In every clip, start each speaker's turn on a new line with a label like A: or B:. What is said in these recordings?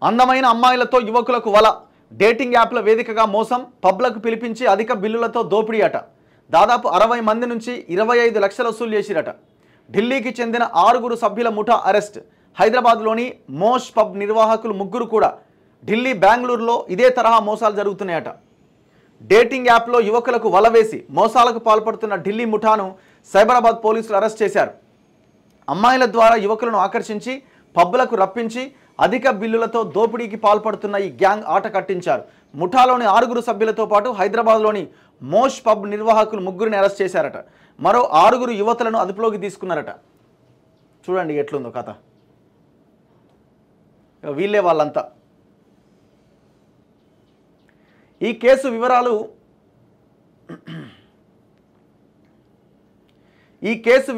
A: అందమైన అమ్మాయిలతో యువకులకు వల, డేటింగ్ యాప్ల వేదికగా మోసం, పబ్లకు పిలిపించి అధిక బిల్లులతో దోపిడీ అట. దాదాపు 60 మంది నుంచి 25 లక్షలు వసూలు చేసిరట. ఢిల్లీకి చెందిన 6 సభ్యుల ముఠా అరెస్ట్. హైదరాబాద్లోని మోష్ పబ్ నిర్వాహకులు 3 కూడా. ఢిల్లీ, బెంగళూరులో ఇదే తరహా మోసాలు జరుగుతున్నాయట. డేటింగ్ యాప్లో యువకులకు వల వేసి మోసాలకు పాల్పడుతున్న ఢిల్లీ ముఠాను సైబరాబాద్ పోలీసులు అరెస్ట్ చేశారు. అమ్మాయిల ద్వారా యువకులను ఆకర్షించి పబ్బులకు రప్పించి అధిక బిల్లులతో దోపిడీకి పాల్పడుతున్న ఈ గ్యాంగ్ ఆట కట్టించారు. ముఠాలోని 6 సభ్యులతో పాటు హైదరాబాద్లోని మోష్ పబ్ నిర్వాహకులు 3 అరెస్ట్ చేశారట. మరో 6 యువతులను అదుపులోకి తీసుకున్నారట. చూడండి ఎట్లుందో కథ. వీళ్ళే వాళ్ళంతా. ఈ కేసు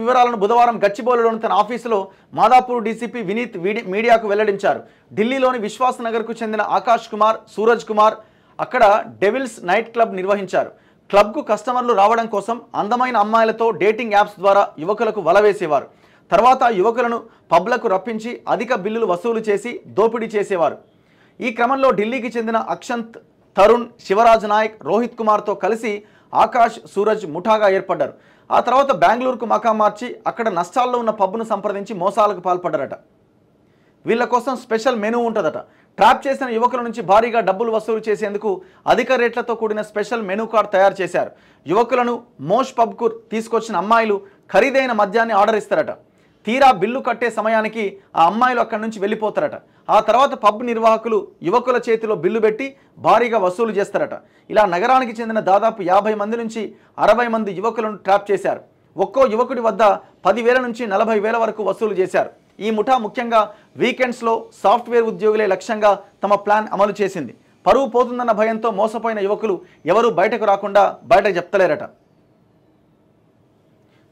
A: వివరాలను బుధవారం గచ్చిబౌలిలోని తన ఆఫీసులో మాదాపూర్ డీసీపీ వినీత్ మీడియాకు వెల్లడించారు. ఢిల్లీలోని విశ్వాస్ నగర్కు చెందిన ఆకాష్ కుమార్, సూరజ్ కుమార్ అక్కడ డెవిల్స్ నైట్ క్లబ్ నిర్వహించారు. క్లబ్కు కస్టమర్లు రావడం కోసం అందమైన అమ్మాయిలతో డేటింగ్ యాప్స్ ద్వారా యువకులకు వల వేసేవారు. తర్వాత యువకులను పబ్లకు రప్పించి అధిక బిల్లులు వసూలు చేసి దోపిడీ చేసేవారు. ఈ క్రమంలో ఢిల్లీకి చెందిన అక్షంత్, తరుణ్, శివరాజ్ నాయక్, రోహిత్ కుమార్తో కలిసి ఆకాష్, సూరజ్ ముఠాగా ఏర్పడ్డారు. ఆ తర్వాత బెంగళూరుకు మకాం మార్చి అక్కడ నష్టాల్లో ఉన్న పబ్ను సంప్రదించి మోసాలకు పాల్పడ్డారట. వీళ్ళ కోసం స్పెషల్ మెనూ ఉంటుందట. ట్రాప్ చేసిన యువకుల నుంచి భారీగా డబ్బులు వసూలు చేసేందుకు అధిక రేట్లతో కూడిన స్పెషల్ మెనూ కార్డ్ తయారు చేశారు. యువకులను మోష్ పబ్కు తీసుకొచ్చిన అమ్మాయిలు ఖరీదైన మద్యాన్ని ఆర్డర్ ఇస్తారట. తీరా బిల్లు కట్టే సమయానికి ఆ అమ్మాయిలు అక్కడి నుంచి వెళ్ళిపోతారట. ఆ తర్వాత పబ్ నిర్వాహకులు యువకుల చేతిలో బిల్లు పెట్టి భారీగా వసూలు చేస్తారట. ఇలా నగరానికి చెందిన దాదాపు 50 మంది నుంచి 60 మంది యువకులను ట్రాప్ చేశారు. ఒక్కో యువకుడి వద్ద 10,000 నుంచి 40,000 వరకు వసూలు చేశారు. ఈ ముఠా ముఖ్యంగా వీకెండ్స్లో సాఫ్ట్వేర్ ఉద్యోగులే లక్ష్యంగా తమ ప్లాన్ అమలు చేసింది. పరువు పోతుందన్న భయంతో మోసపోయిన యువకులు ఎవరూ బయటకు రాకుండా బయటకు చెప్తలేరట.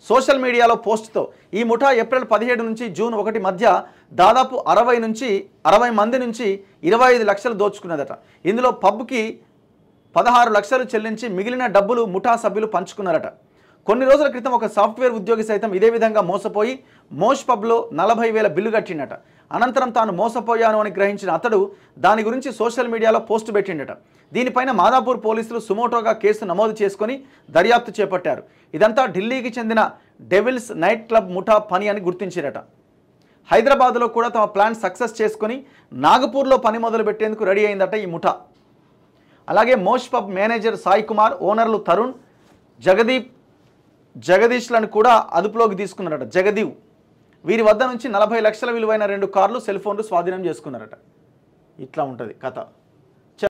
A: సోషల్ మీడియాలో పోస్ట్తో ఈ ముఠా ఏప్రిల్ 17 నుంచి జూన్ 1 మధ్య దాదాపు 60 మంది నుంచి 25 లక్షలు దోచుకున్నదట. ఇందులో పబ్కి 16 లక్షలు చెల్లించి మిగిలిన డబ్బులు ముఠా సభ్యులు పంచుకున్నారట. కొన్ని రోజుల క్రితం ఒక సాఫ్ట్వేర్ ఉద్యోగి సైతం ఇదే విధంగా మోసపోయి మోష్ పబ్లో 40,000 బిల్లు కట్టిండట. అనంతరం తాను మోసపోయాను అని గ్రహించిన అతడు దాని గురించి సోషల్ మీడియాలో పోస్ట్ పెట్టిండట. దీనిపైన మాదాపూర్ పోలీసులు సుమోటోగా కేసు నమోదు చేసుకుని దర్యాప్తు చేపట్టారు. ఇదంతా ఢిల్లీకి చెందిన డెవిల్స్ నైట్ క్లబ్ ముఠా పని అని గుర్తించారట. హైదరాబాద్లో కూడా తమ ప్లాన్ సక్సెస్ చేసుకుని నాగపూర్లో పని మొదలు పెట్టేందుకు రెడీ అయిందట ఈ ముఠా. అలాగే Mosh pub manager Sai Kumar, ఓనర్లు తరుణ్, జగదీష్లను కూడా అదుపులోకి తీసుకున్నారట. జగదీవ్ వీరి వద్ద నుంచి 40 లక్షల విలువైన 2 కార్లు, సెల్ ఫోన్లు స్వాధీనం చేసుకున్నారట. ఇట్లా ఉంటుంది కథ.